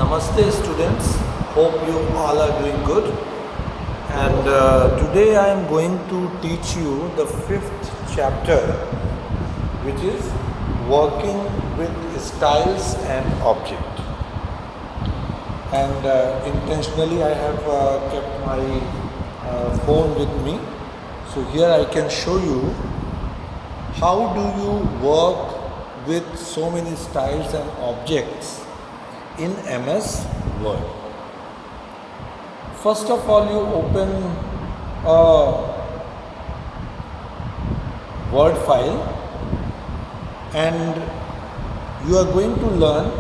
Namaste students, hope you all are doing good, and today I am going to teach you the fifth chapter, which is working with styles and object. And intentionally I have kept my phone with me, so here I can show you how do you work with so many styles and objects in MS Word. First of all, you open a Word file and you are going to learn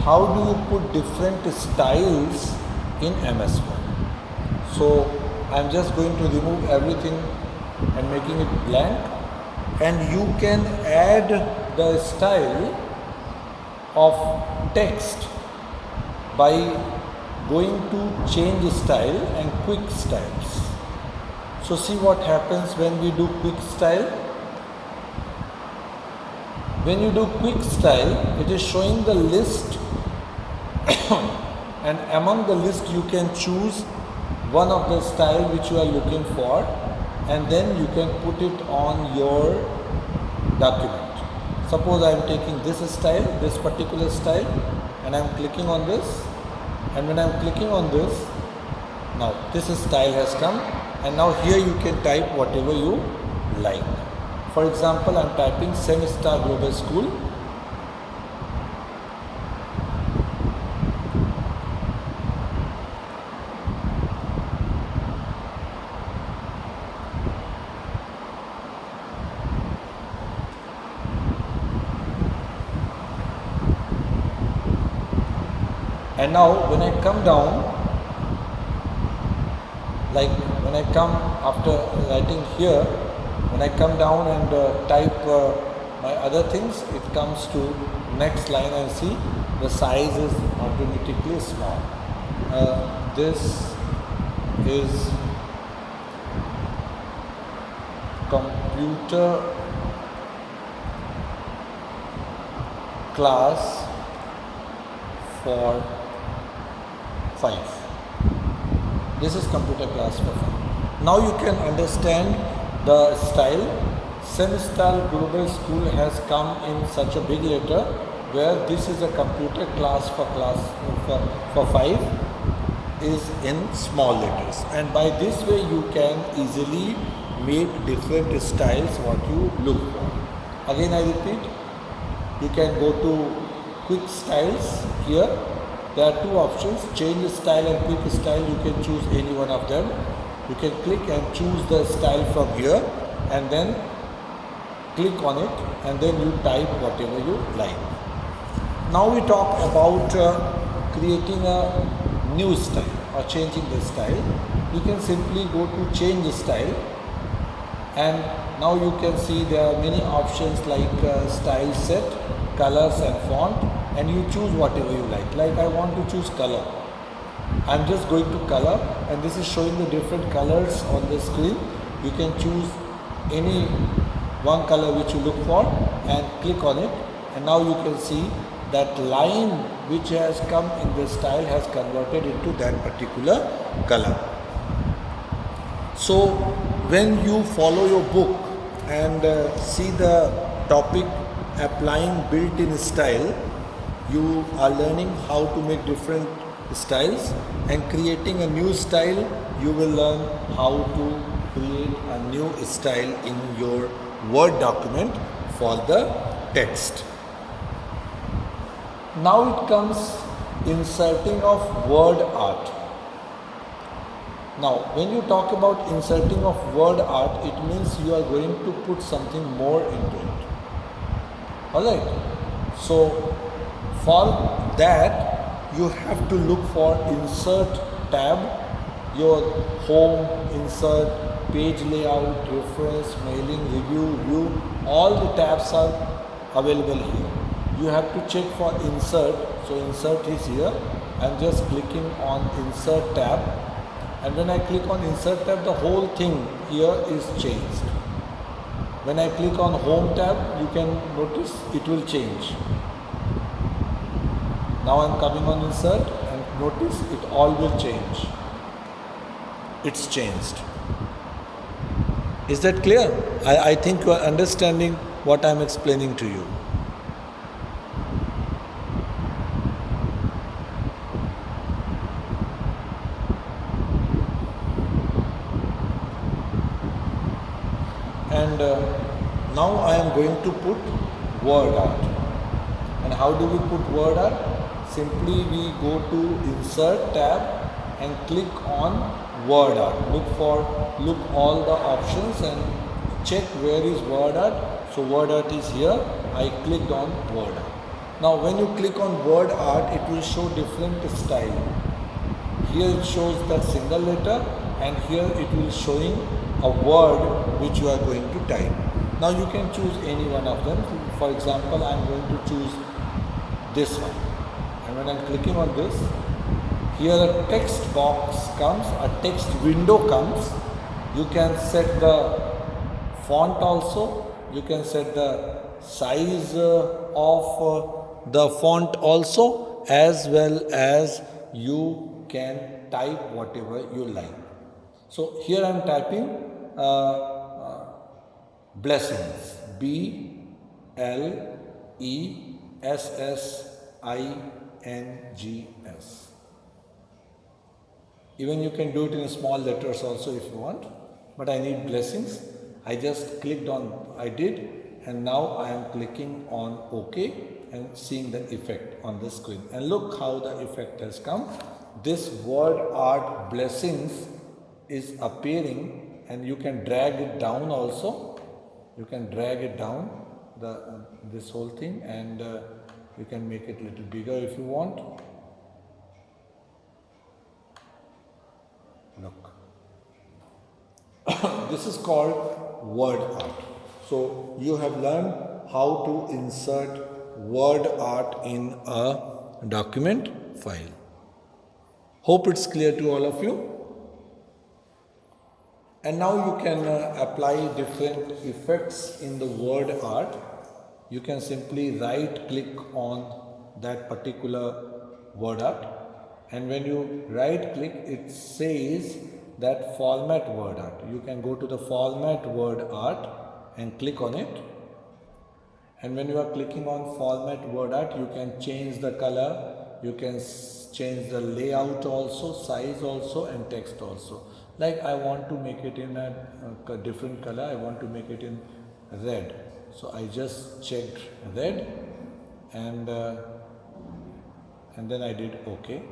how do you put different styles in MS Word. So I am just going to remove everything and making it blank, and you can add the style of text by going to change style and quick styles. So see what happens when we do quick style. When you do quick style, it is showing the list and among the list you can choose one of the style which you are looking for, and then you can put it on your document. Suppose I am taking this style, this particular style, and I am clicking on this, and when I am clicking on this, now this style has come, and now here you can type whatever you like. For example, I am typing Semistar Global School, and now when I come down, like when I come after writing here, when I come down and type my other things, it comes to next line and see the size is automatically small. This is computer class for 5. This is computer class for 5. Now you can understand the style. Semistar Global School has come in such a big letter, where this is a computer class for 5 is in small letters, and by this way you can easily make different styles what you look for. Again I repeat, you can go to quick styles. Here there are two options, change style and quick style. You can choose any one of them. You can click and choose the style from here, and then click on it, and then you type whatever you like. Now we talk about creating a new style or changing the style. You can simply go to change style, and now you can see there are many options like style set, colors and font, and you choose whatever you like. Like I want to choose color. I'm just going to color, and this is showing the different colors on the screen. You can choose any one color which you look for and click on it, and now you can see that line which has come in the style has converted into that particular color. So when you follow your book and see the topic applying built-in style, you are learning how to make different styles, and creating a new style, you will learn how to create a new style in your Word document for the text. Now it comes inserting of word art. Now when you talk about inserting of word art, it means you are going to put something more into it. Alright, so for that you have to look for insert tab, your home, insert, page layout, reference, mailing, review, view, all the tabs are available here. You have to check for insert. So insert is here. I'm just clicking on insert tab, and when I click on insert tab, the whole thing here is changed. When I click on home tab, you can notice it will change. Now I am coming on insert, and notice it all will change. It's changed. Is that clear? I think you are understanding what I am explaining to you. And now I am going to put word art. And how do we put word art? Simply we go to insert tab and click on word art. Look all the options and check where is word art. So word art is here. I clicked on word art. Now when you click on word art, it will show different style. Here it shows the single letter, and here it will showing a word which you are going to type. Now you can choose any one of them. For example, I am going to choose this one. And when I am clicking on this, here a text box comes, a text window comes. You can set the font also. You can set the size of the font also, as well as you can type whatever you like. So here I am typing blessings, BLESSINGS. Even you can do it in small letters also if you want, but I need blessings. I just clicked on, I did, and now I am clicking on OK and seeing the effect on the screen. And look how the effect has come. This word art blessings is appearing, and you can drag it down also. You can drag it down, this whole thing, and you can make it a little bigger if you want. Look. This is called word art. So you have learned how to insert word art in a document file. Hope it's clear to all of you. And now you can apply different effects in the word art. You can simply right click on that particular word art, and when you right click, it says that format word art. You can go to the format word art and click on it. And when you are clicking on format word art, you can change the color, you can change the layout also, size also, and text also. Like I want to make it in a different color, I want to make it in red. So I just checked red, and then I did OK.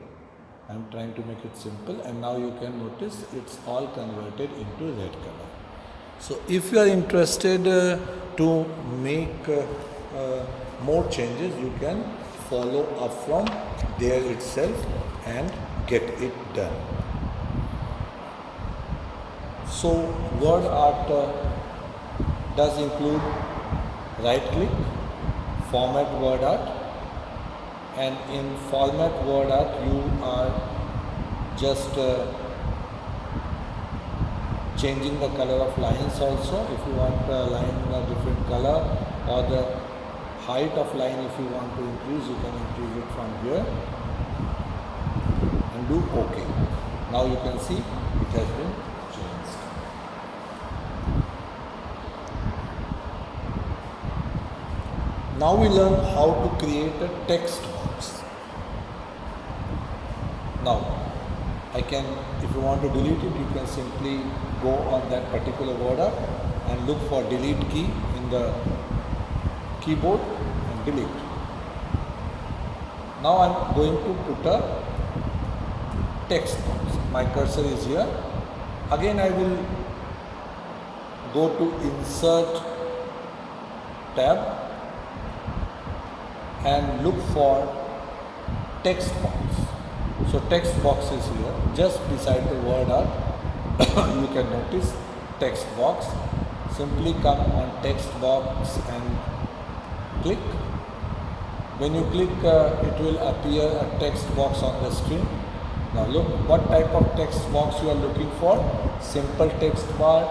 I'm trying to make it simple, and now you can notice it's all converted into red color. So if you are interested to make more changes, you can follow up from there itself and get it done. So word art does include right click, format word art, and in format word art you are just changing the color of lines also. If you want a line in a different color, or the height of line if you want to increase, you can increase it from here and do OK. Now you can see it has been changed. Now we learn how to create a text box. Now I can, if you want to delete it, you can simply go on that particular word art and look for delete key in the keyboard and delete. Now I am going to put a text box. My cursor is here. Again I will go to insert tab and look for text box. So text box is here, just beside the word art. You can notice text box. Simply come on text box and click. When you click, it will appear a text box on the screen. Now look what type of text box you are looking for. Simple text bar,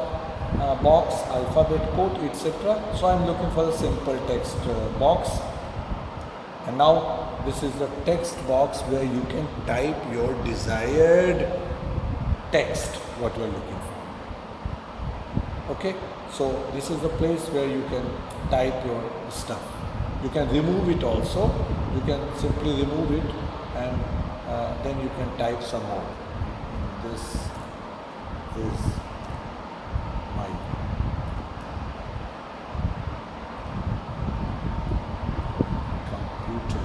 box, alphabet code, etc. So I am looking for a simple text box. And now this is the text box where you can type your desired text, what you are looking for. Okay, so this is the place where you can type your stuff. You can remove it also. You can simply remove it and then you can type some more. This is my computer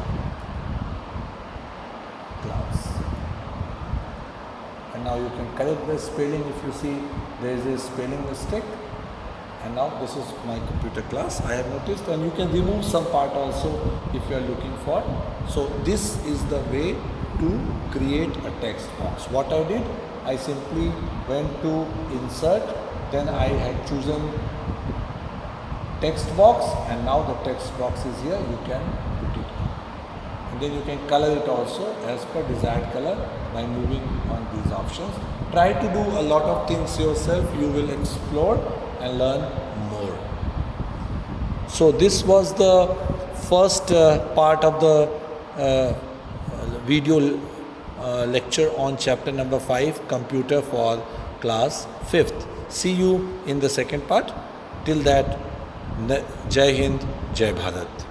class. And now you can correct the spelling if you see there is a spelling mistake. And now this is my computer class, I have noticed, and you can remove some part also if you are looking for. So this is the way to create a text box. What I did, I simply went to insert, then I had chosen text box, and now the text box is here, you can put it on. And then you can color it also as per desired color by moving on these options. Try to do a lot of things yourself, you will explore and learn more. So this was the first part of the video lecture on chapter number 5, computer for class 5th. See you in the second part. Till that, Jai Hind, Jai Bharat.